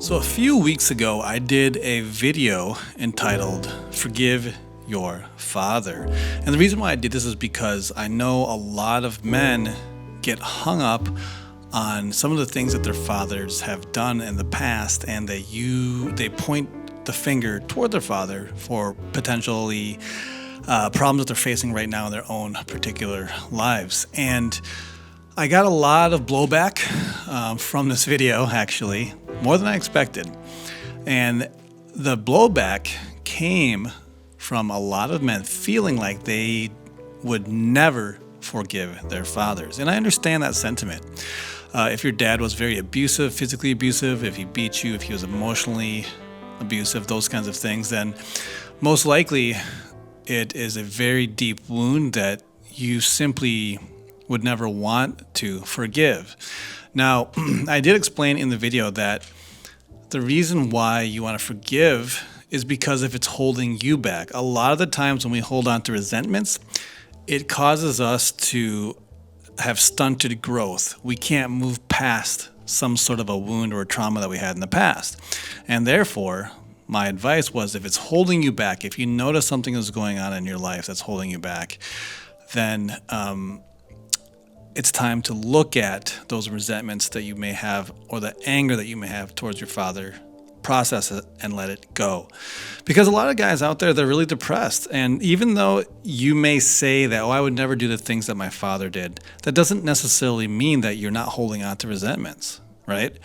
So a few weeks ago, I did a video entitled Forgive Your Father. And the reason why I did this is because I know a lot of men get hung up on some of the things that their fathers have done in the past, and they point the finger toward their father for potentially problems that they're facing right now in their own particular lives. And I got a lot of blowback from this video, actually, more than I expected. And the blowback came from a lot of men feeling like they would never forgive their fathers. And I understand that sentiment. If your dad was very abusive, physically abusive, if he beat you, if he was emotionally abusive, those kinds of things, then most likely it is a very deep wound that you simply would never want to forgive. Now, I did explain in the video that the reason why you want to forgive is because if it's holding you back. A lot of the times when we hold on to resentments, it causes us to have stunted growth. We can't move past some sort of a wound or a trauma that we had in the past. And therefore, my advice was, if it's holding you back, if you notice something is going on in your life that's holding you back, then it's time to look at those resentments that you may have or the anger that you may have towards your father, process it and let it go. Because a lot of guys out there, they're really depressed. And even though you may say that, I would never do the things that my father did, that doesn't necessarily mean that you're not holding on to resentments, right?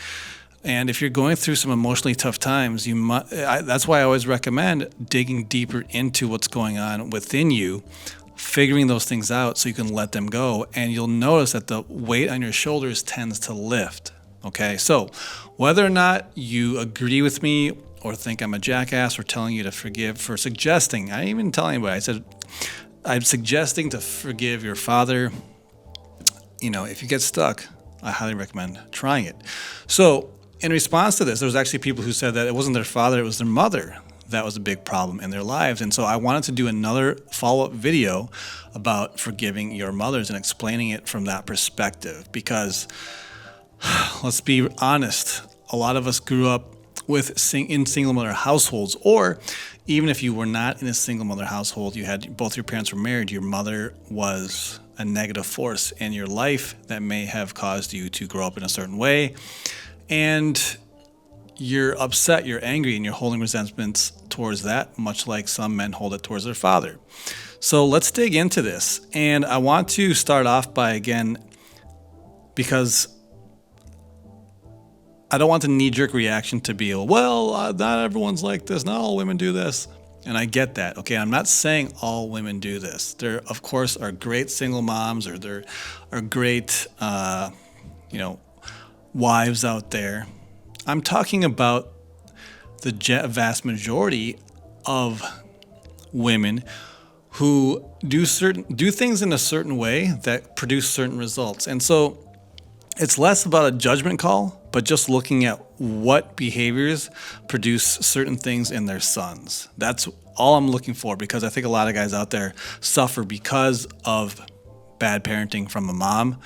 And if you're going through some emotionally tough times, that's why I always recommend digging deeper into what's going on within you, figuring those things out so you can let them go, and you'll notice that the weight on your shoulders tends to lift. Okay, so whether or not you agree with me or think I'm a jackass for telling you to forgive, for suggesting, I didn't even tell anybody, I said I'm suggesting to forgive your father. If you get stuck, I highly recommend trying it. So in response to this, there was actually people who said that it wasn't their father, it was their mother that was a big problem in their lives. And so I wanted to do another follow-up video about forgiving your mothers and explaining it from that perspective. Because let's be honest, a lot of us grew up in single mother households, or even if you were not in a single mother household, you had both your parents were married, your mother was a negative force in your life that may have caused you to grow up in a certain way. And you're upset, you're angry, and you're holding resentments towards that, much like some men hold it towards their father. So let's dig into this. And I want to start off by, again, because I don't want the knee-jerk reaction to be, not everyone's like this, not all women do this. And I get that. Okay, I'm not saying all women do this. There, of course, are great single moms, or there are great, wives out there. I'm talking about the vast majority of women who do things in a certain way that produce certain results. And so it's less about a judgment call, but just looking at what behaviors produce certain things in their sons. That's all I'm looking for, because I think a lot of guys out there suffer because of bad parenting from a mom.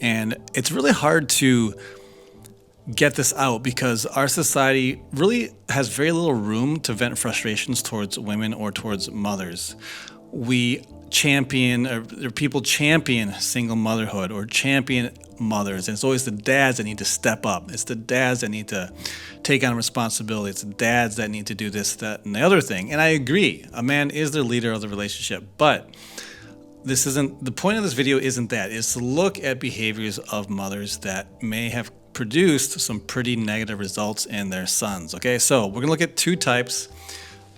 And it's really hard to get this out because our society really has very little room to vent frustrations towards women or towards mothers. People champion single motherhood or champion mothers, and it's always the dads that need to step up. It's the dads that need to take on responsibility. It's the dads that need to do this, that, and the other thing. And I agree, a man is the leader of the relationship, but the point of this video isn't that. It's to look at behaviors of mothers that may have produced some pretty negative results in their sons. Okay, so we're gonna look at two types.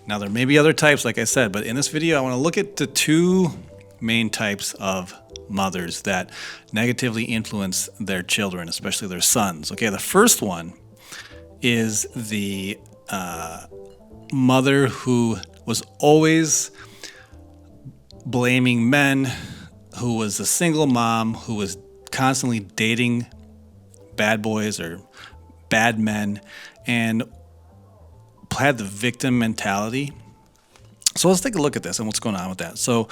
Now, there may be other types, like I said, but in this video, I want to look at the two main types of mothers that negatively influence their children, especially their sons. Okay, the first one is the mother who was always blaming men, who was a single mom, who was constantly dating bad boys or bad men, and had the victim mentality. So let's take a look at this and what's going on with that. So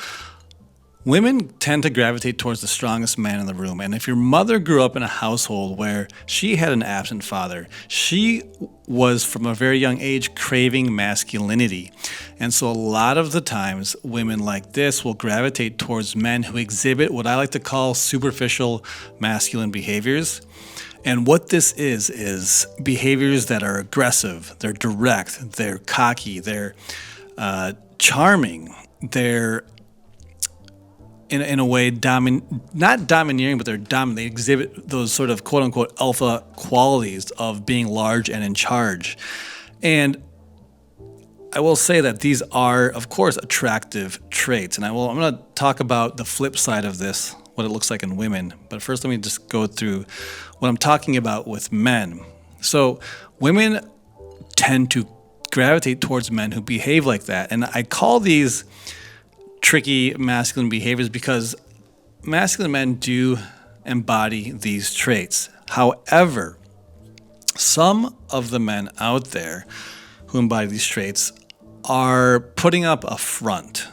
Women tend to gravitate towards the strongest man in the room. And if your mother grew up in a household where she had an absent father, she was from a very young age craving masculinity. And so a lot of the times women like this will gravitate towards men who exhibit what I like to call superficial masculine behaviors. And what this is behaviors that are aggressive, they're direct, they're cocky, they're charming, they're in a way not domineering, but they're dominant. They exhibit those sort of quote unquote alpha qualities of being large and in charge. And I will say that these are, of course, attractive traits. And I'm going to talk about the flip side of this, what it looks like in women. But first, let me just go through what I'm talking about with men. So women tend to gravitate towards men who behave like that. And I call these tricky masculine behaviors because masculine men do embody these traits. However, some of the men out there who embody these traits are putting up a front,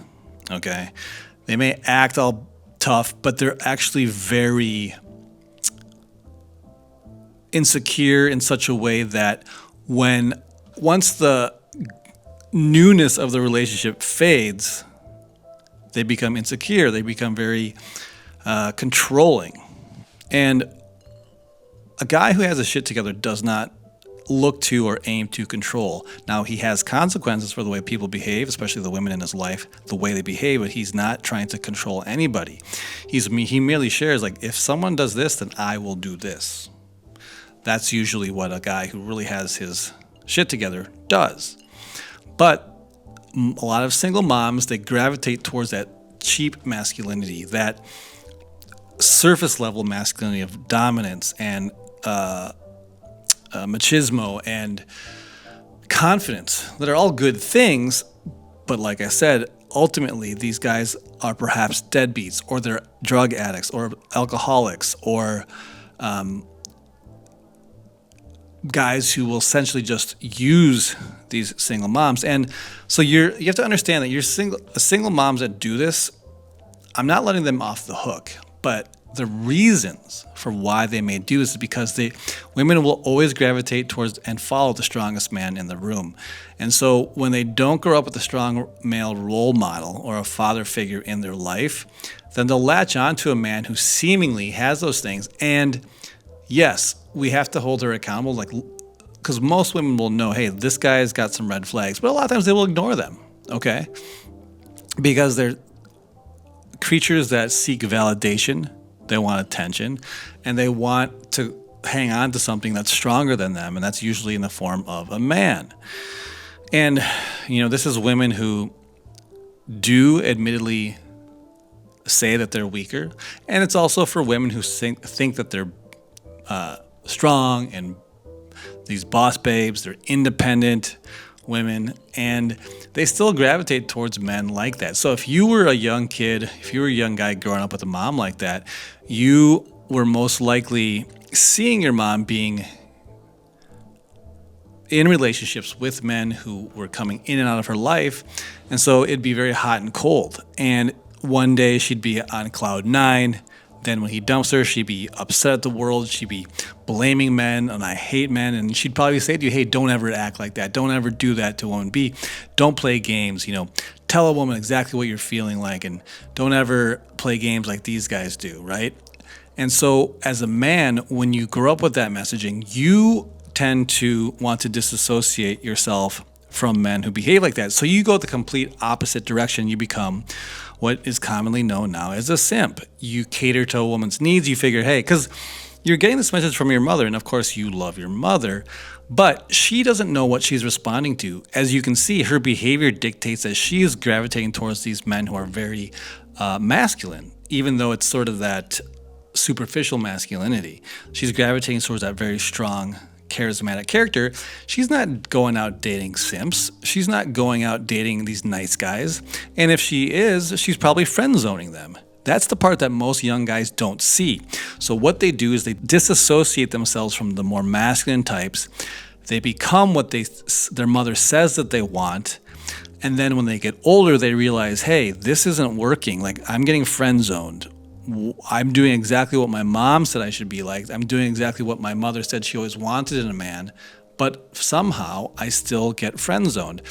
okay? They may act all tough, but they're actually very insecure in such a way that once the newness of the relationship fades, they become insecure. They become very controlling. And a guy who has his shit together does not look to or aim to control. Now, he has consequences for the way people behave, especially the women in his life, the way they behave, but he's not trying to control anybody. He merely shares, like, if someone does this, then I will do this. That's usually what a guy who really has his shit together does. But a lot of single moms, they gravitate towards that cheap masculinity, that surface level masculinity of dominance and machismo and confidence that are all good things. But like I said, ultimately these guys are perhaps deadbeats, or they're drug addicts or alcoholics, or guys who will essentially just use these single moms. And so you have to understand that single moms that do this, I'm not letting them off the hook, but the reasons for why they may do this is because women will always gravitate towards and follow the strongest man in the room. And so when they don't grow up with a strong male role model or a father figure in their life, then they'll latch on to a man who seemingly has those things. And yes, we have to hold her accountable, because most women will know, hey, this guy's got some red flags, but a lot of times they will ignore them, okay? Because they're creatures that seek validation, they want attention, and they want to hang on to something that's stronger than them, and that's usually in the form of a man. And, this is women who do admittedly say that they're weaker, and it's also for women who think that they're strong and these boss babes, they're independent women, and they still gravitate towards men like that. So if you were a young kid, if you were a young guy growing up with a mom like that, you were most likely seeing your mom being in relationships with men who were coming in and out of her life, and so it'd be very hot and cold. And one day she'd be on cloud nine. Then when he dumps her, she'd be upset at the world. She'd be blaming men, and I hate men. And she'd probably say to you, hey, don't ever act like that. Don't ever do that to a woman. Don't play games. Tell a woman exactly what you're feeling like, and don't ever play games like these guys do, right? And so as a man, when you grow up with that messaging, you tend to want to disassociate yourself from men who behave like that. So you go the complete opposite direction. You become what is commonly known now as a simp. You cater to a woman's needs. You figure, hey, because you're getting this message from your mother, and of course you love your mother, but she doesn't know what she's responding to. As you can see, her behavior dictates that she is gravitating towards these men who are very masculine, even though it's sort of that superficial masculinity. She's gravitating towards that very strong, charismatic character. She's not going out dating simps. She's not going out dating these nice guys. And if she is, she's probably friend zoning them. That's the part that most young guys don't see. So what they do is they disassociate themselves from the more masculine types. They become what their mother says that they want. And then when they get older, they realize, hey, this isn't working. Like, I'm getting friend zoned. I'm doing exactly what my mom said I should be like. I'm doing exactly what my mother said she always wanted in a man. But somehow I still get friend zoned.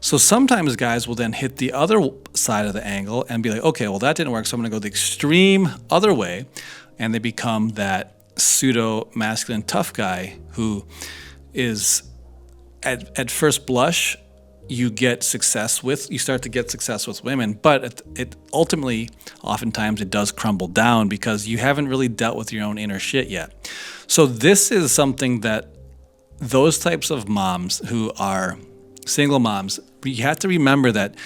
So sometimes guys will then hit the other side of the angle and be like, okay, well, that didn't work. So I'm going to go the extreme other way. And they become that pseudo masculine tough guy who is at first blush, you start to get success with women, but it ultimately, oftentimes it does crumble down because you haven't really dealt with your own inner shit yet. So this is something that those types of moms who are single moms, you have to remember that,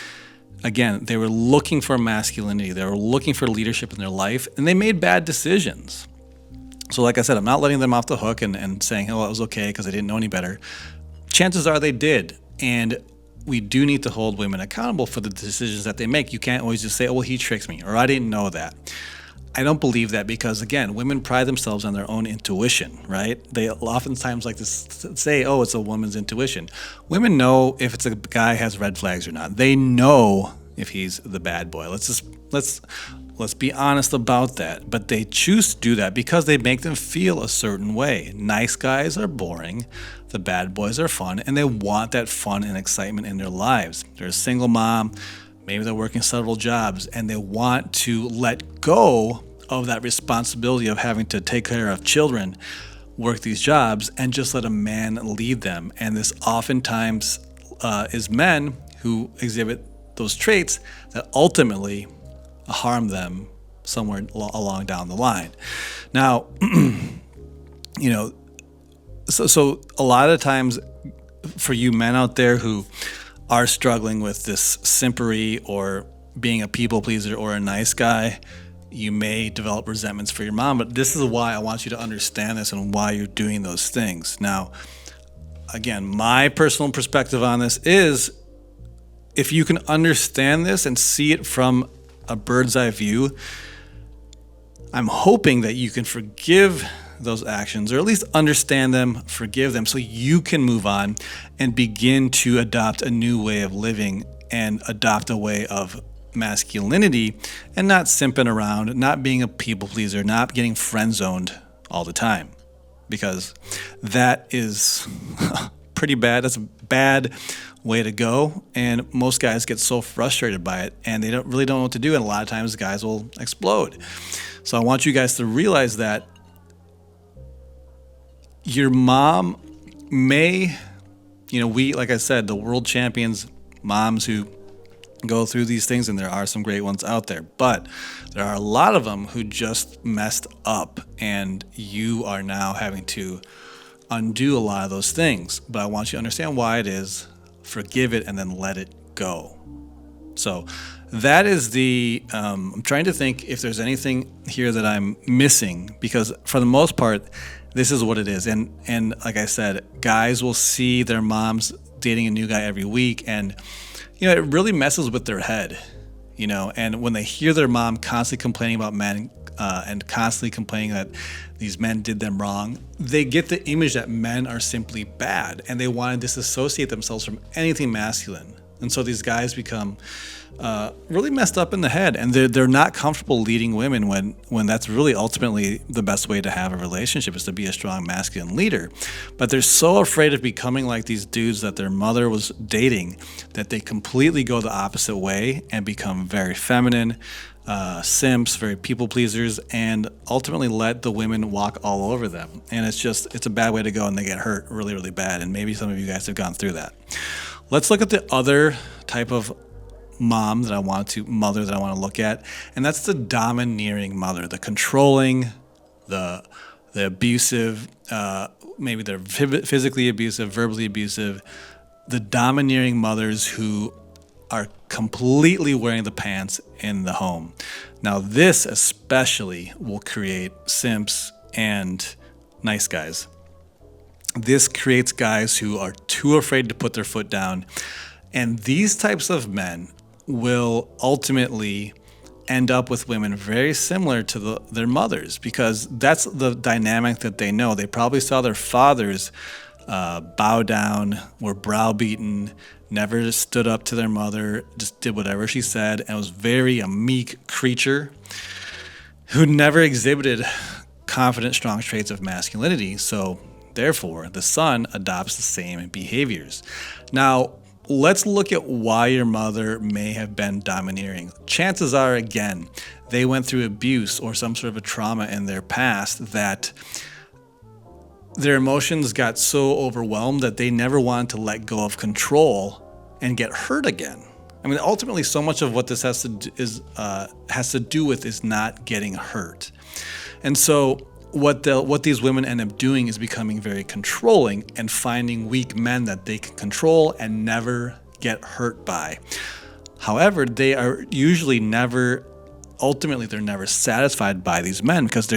again, they were looking for masculinity. They were looking for leadership in their life, and they made bad decisions. So like I said, I'm not letting them off the hook and saying, oh, it was okay because I didn't know any better. Chances are they did. And we do need to hold women accountable for the decisions that they make. You can't always just say, oh, well, he tricked me, or I didn't know that. I don't believe that because, again, women pride themselves on their own intuition, right? They oftentimes like to say, oh, it's a woman's intuition. Women know if it's a guy has red flags or not. They know if he's the bad boy. Let's be honest about that. But they choose to do that because they make them feel a certain way. Nice guys are boring. The bad boys are fun, and they want that fun and excitement in their lives. They're a single mom. Maybe they're working several jobs, and they want to let go of that responsibility of having to take care of children, work these jobs, and just let a man lead them. And this oftentimes is men who exhibit those traits that ultimately harm them somewhere along down the line. Now, so a lot of times for you men out there who are struggling with this simpery or being a people pleaser or a nice guy, you may develop resentments for your mom, but this is why I want you to understand this and why you're doing those things. Now, again, my personal perspective on this is if you can understand this and see it from a bird's eye view, I'm hoping that you can forgive those actions, or at least understand them, forgive them, so you can move on and begin to adopt a new way of living and adopt a way of masculinity and not simping around, not being a people pleaser, not getting friend zoned all the time, because that is pretty bad. That's a bad way to go, and most guys get so frustrated by it and they don't know what to do, and a lot of times guys will explode. So I want you guys to realize that your mom may, like I said, the world champions, moms who go through these things, and there are some great ones out there, but there are a lot of them who just messed up, and you are now having to undo a lot of those things. But I want you to understand why it is, forgive it, and then let it go. So that is I'm trying to think if there's anything here that I'm missing, because for the most part, this is what it is. And like I said, guys will see their moms dating a new guy every week, and it really messes with their head, and when they hear their mom constantly complaining about men and constantly complaining that these men did them wrong, they get the image that men are simply bad, and they want to disassociate themselves from anything masculine. And so these guys become really messed up in the head, and they're not comfortable leading women when that's really ultimately the best way to have a relationship, is to be a strong masculine leader. But they're so afraid of becoming like these dudes that their mother was dating that they completely go the opposite way and become very feminine, simps, very people pleasers, and ultimately let the women walk all over them. And it's a bad way to go, and they get hurt really, really bad. And maybe some of you guys have gone through that. Let's look at the other type of mother that I want to look at, and that's the domineering mother, the controlling, the abusive, maybe they're physically abusive, verbally abusive, the domineering mothers who are completely wearing the pants in the home. Now, this especially will create simps and nice guys. This creates guys who are too afraid to put their foot down. And these types of men will ultimately end up with women very similar to their mothers, because that's the dynamic that they know. They probably saw their fathers bow down, were browbeaten, never stood up to their mother, just did whatever she said, and was very a meek creature who never exhibited confident, strong traits of masculinity. So therefore, the son adopts the same behaviors. Now, let's look at why your mother may have been domineering. Chances are, again, they went through abuse or some sort of a trauma in their past that their emotions got so overwhelmed that they never wanted to let go of control and get hurt again. I mean, ultimately, so much of what this has to do with is not getting hurt. And so what these women end up doing is becoming very controlling and finding weak men that they can control and never get hurt by. However, they are usually ultimately they're never satisfied by these men because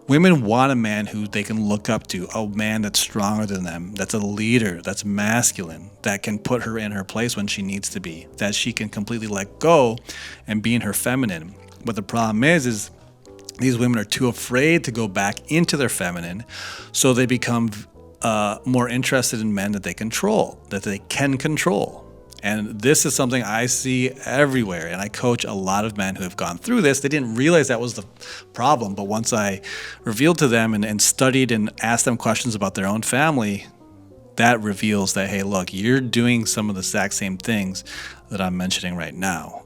women want a man who they can look up to, a man that's stronger than them, that's a leader, that's masculine, that can put her in her place when she needs to be, that she can completely let go and be in her feminine. But the problem is these women are too afraid to go back into their feminine, so they become more interested in men that they can control. And this is something I see everywhere, and I coach a lot of men who have gone through this. They didn't realize that was the problem, but once I revealed to them and studied and asked them questions about their own family, that reveals that, hey, look, you're doing some of the exact same things that I'm mentioning right now.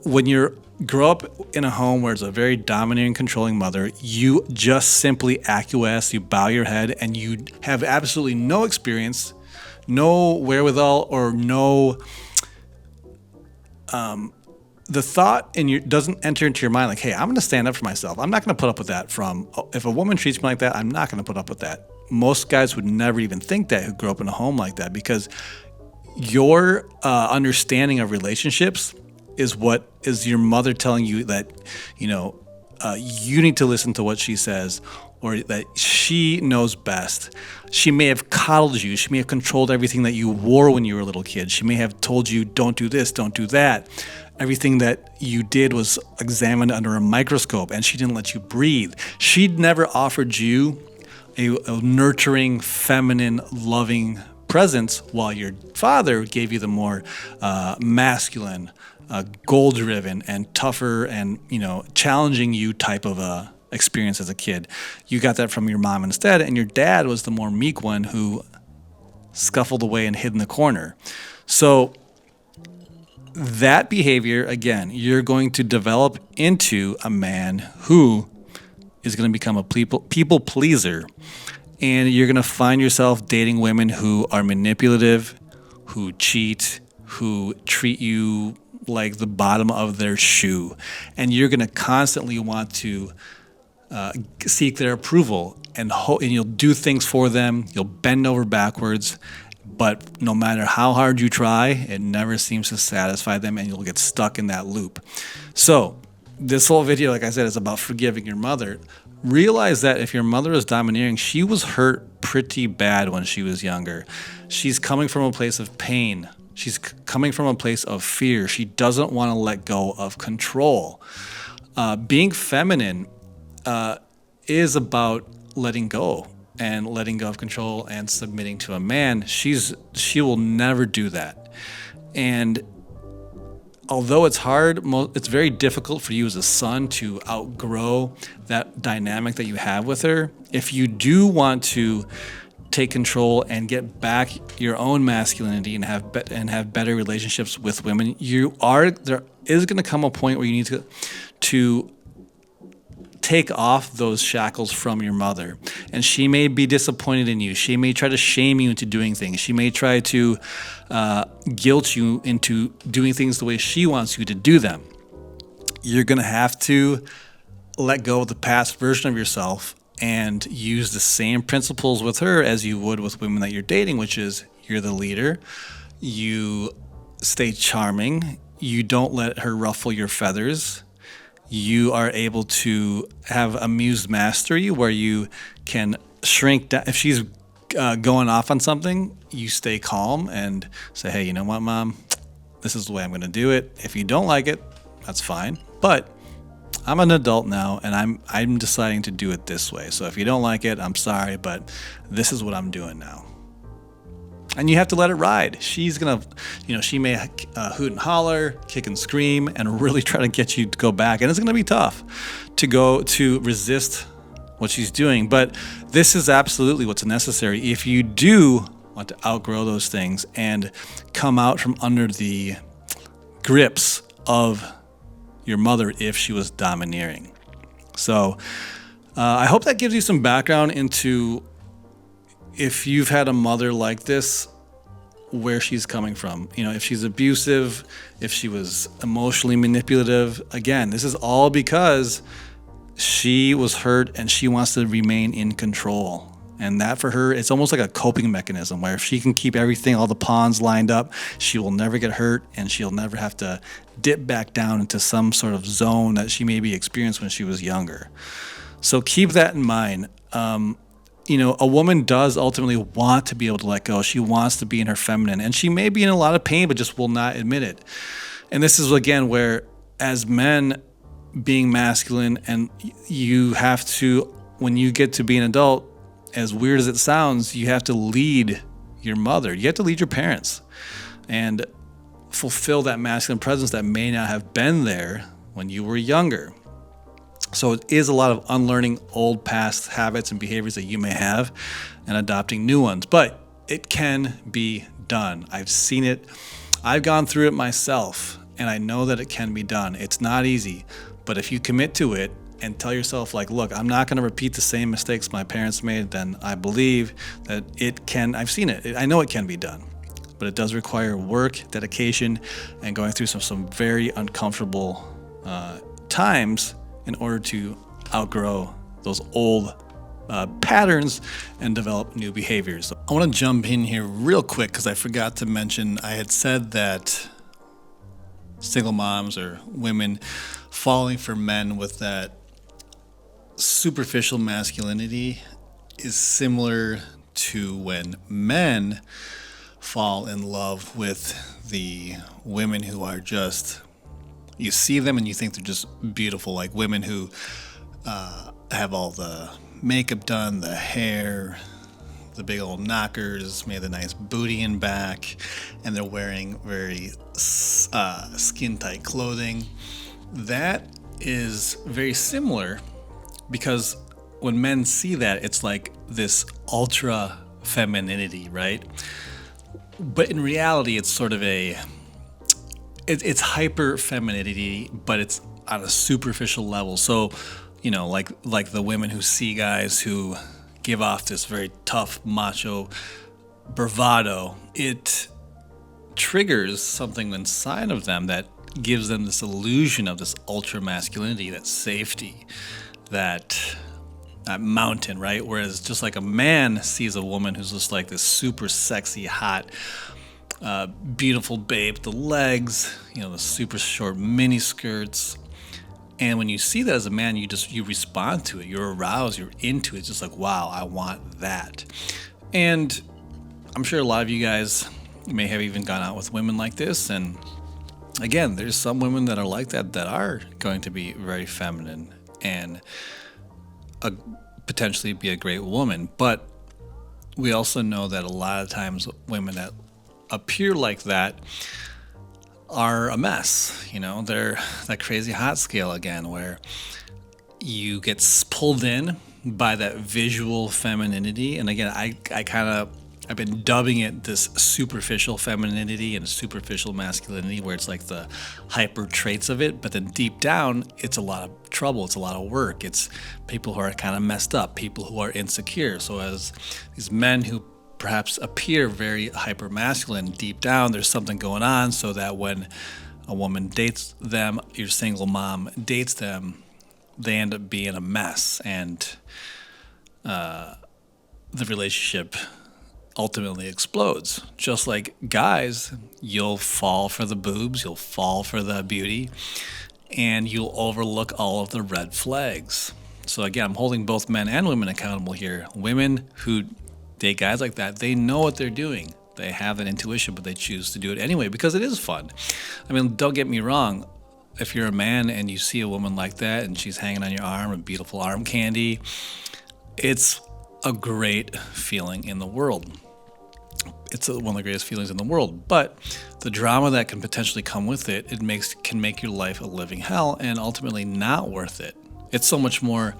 When you grow up in a home where it's a very dominating, controlling mother, you just simply acquiesce, you bow your head, and you have absolutely no experience, no wherewithal, or the thought doesn't enter into your mind like, hey, I'm going to stand up for myself. I'm not going to put up with that if a woman treats me like that, I'm not going to put up with that. Most guys would never even think that who grew up in a home like that, because your understanding of relationships is what is your mother telling you that, you need to listen to what she says, or that she knows best. She may have coddled you. She may have controlled everything that you wore when you were a little kid. She may have told you, don't do this, don't do that. Everything that you did was examined under a microscope, and she didn't let you breathe. She'd never offered you a nurturing, feminine, loving presence, while your father gave you the more masculine, goal-driven, and tougher, and challenging you type of experience as a kid. You got that from your mom instead, and your dad was the more meek one who scuffled away and hid in the corner. So that behavior, again, you're going to develop into a man who is going to become a people pleaser, and you're going to find yourself dating women who are manipulative, who cheat, who treat you like the bottom of their shoe, and you're going to constantly want to seek their approval, and you'll do things for them. You'll bend over backwards, but no matter how hard you try, it never seems to satisfy them, and you'll get stuck in that loop. So this whole video, like I said, is about forgiving your mother. Realize that if your mother is domineering, she was hurt pretty bad when she was younger. She's coming from a place of pain. She's coming from a place of fear. She doesn't want to let go of control. Being feminine is about letting go of control and submitting to a man. She will never do that. And although it's hard, it's very difficult for you as a son to outgrow that dynamic that you have with her. If you do want to take control and get back your own masculinity and have better relationships with women, there is going to come a point where you need to take off those shackles from your mother. And she may be disappointed in you. She may try to shame you into doing things. She may try to guilt you into doing things the way she wants you to do them. You're going to have to let go of the past version of yourself and use the same principles with her as you would with women that you're dating, which is you're the leader, you stay charming, you don't let her ruffle your feathers, you are able to have amused mastery where you can shrink down. If she's going off on something, you stay calm and say, hey, you know what, Mom? This is the way I'm going to do it. If you don't like it, that's fine. But I'm an adult now, and I'm deciding to do it this way. So if you don't like it, I'm sorry, but this is what I'm doing now. And you have to let it ride. She's gonna, she may hoot and holler, kick and scream, and really try to get you to go back. And it's gonna be tough to resist what she's doing. But this is absolutely what's necessary if you do want to outgrow those things and come out from under the grips of your mother if she was domineering. So I hope that gives you some background into if you've had a mother like this, where she's coming from. If she's abusive, if she was emotionally manipulative. Again, this is all because she was hurt and she wants to remain in control. And that for her, it's almost like a coping mechanism where if she can keep everything, all the pawns lined up, she will never get hurt and she'll never have to dip back down into some sort of zone that she maybe experienced when she was younger. So keep that in mind. A woman does ultimately want to be able to let go. She wants to be in her feminine, and she may be in a lot of pain, but just will not admit it. And this is, again, where as men being masculine, and you have to, when you get to be an adult, as weird as it sounds, you have to lead your mother. You have to lead your parents and fulfill that masculine presence that may not have been there when you were younger. So it is a lot of unlearning old past habits and behaviors that you may have and adopting new ones. But it can be done. I've seen it. I've gone through it myself, and I know that it can be done. It's not easy, but if you commit to it and tell yourself, look, I'm not going to repeat the same mistakes my parents made, then I believe that it can. I've seen it. I know it can be done, but it does require work, dedication, and going through some very uncomfortable times in order to outgrow those old patterns and develop new behaviors. I want to jump in here real quick because I forgot to mention, I had said that single moms or women falling for men with that superficial masculinity is similar to when men fall in love with the women who are just, you see them and you think they're just beautiful, like women who have all the makeup done, the hair, the big old knockers, maybe the nice booty and back, and they're wearing very skin-tight clothing. That is very similar because when men see that, it's like this ultra femininity, right? But in reality, it's sort of it's hyper femininity, but it's on a superficial level. So, like the women who see guys who give off this very tough, macho bravado, it triggers something inside of them that gives them this illusion of this ultra masculinity, that safety, that mountain, right? Whereas just like a man sees a woman who's just like this super sexy, hot, beautiful babe, the legs, the super short mini skirts. And when you see that as a man, you respond to it. You're aroused, you're into it. It's just like, wow, I want that. And I'm sure a lot of you guys may have even gone out with women like this. And again, there's some women that are like that are going to be very feminine and potentially be a great woman. But we also know that a lot of times women that appear like that are a mess. They're that crazy hot scale again, where you get pulled in by that visual femininity. And again, I've been dubbing it this superficial femininity and superficial masculinity, where it's like the hyper traits of it, but then deep down, it's a lot of trouble. It's a lot of work. It's people who are kind of messed up, people who are insecure. So as these men who perhaps appear very hyper masculine, deep down there's something going on, so that when a woman dates them, your single mom dates them, they end up being a mess, and the relationship ultimately explodes. Just like guys, you'll fall for the boobs, you'll fall for the beauty, and you'll overlook all of the red flags. So again, I'm holding both men and women accountable here. Women who date guys like that, they know what they're doing. They have that intuition, but they choose to do it anyway because it is fun. I mean, don't get me wrong. if you're a man and you see a woman like that and she's hanging on your arm, a beautiful arm candy, it's a great feeling in the world. It's one of the greatest feelings in the world. But the drama that can potentially come with it, can make your life a living hell and ultimately not worth it. It's so much more,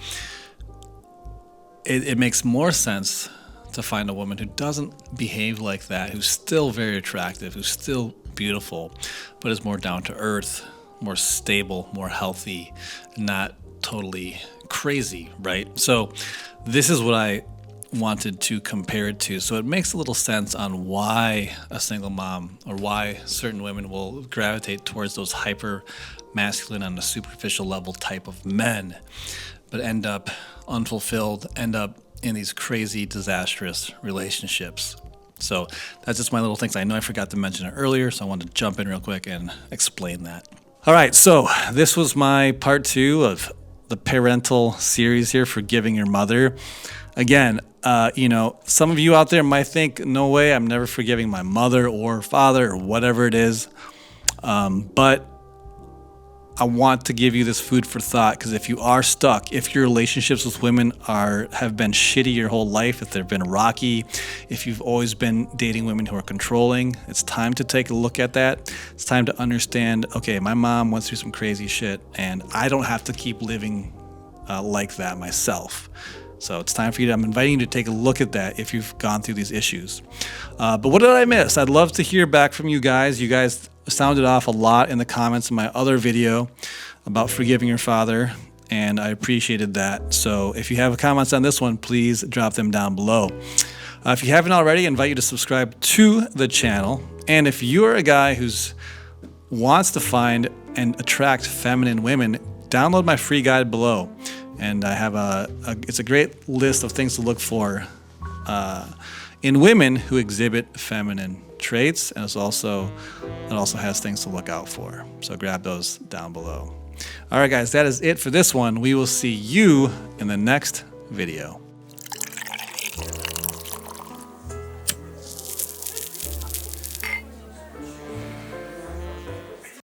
it makes more sense to find a woman who doesn't behave like that, who's still very attractive, who's still beautiful, but is more down to earth, more stable, more healthy, not totally crazy, right? So this is what I wanted to compare it to. So it makes a little sense on why a single mom, or why certain women will gravitate towards those hyper masculine on a superficial level type of men, but end up unfulfilled, end up in these crazy, disastrous relationships. So that's just my little things. I know I forgot to mention it earlier, so I wanted to jump in real quick and explain that. All right, so this was my part 2 of the parental series here, Forgiving Your Mother. Again, some of you out there might think, no way, I'm never forgiving my mother or father or whatever it is. But I want to give you this food for thought, because if you are stuck, if your relationships with women have been shitty your whole life, if they've been rocky, if you've always been dating women who are controlling, it's time to take a look at that. It's time to understand, okay, my mom went through some crazy shit and I don't have to keep living like that myself. So it's time for you I'm inviting you to take a look at that if you've gone through these issues. But what did I miss? I'd love to hear back from you guys. You guys sounded off a lot in the comments in my other video about forgiving your father, and I appreciated that. So if you have comments on this one, please drop them down below. If you haven't already, I invite you to subscribe to the channel. And if you're a guy who wants to find and attract feminine women, download my free guide below. And I have it's a great list of things to look for in women who exhibit feminine traits, and it also has things to look out for. So grab those down below. All right, guys, that is it for this one. We will see you in the next video.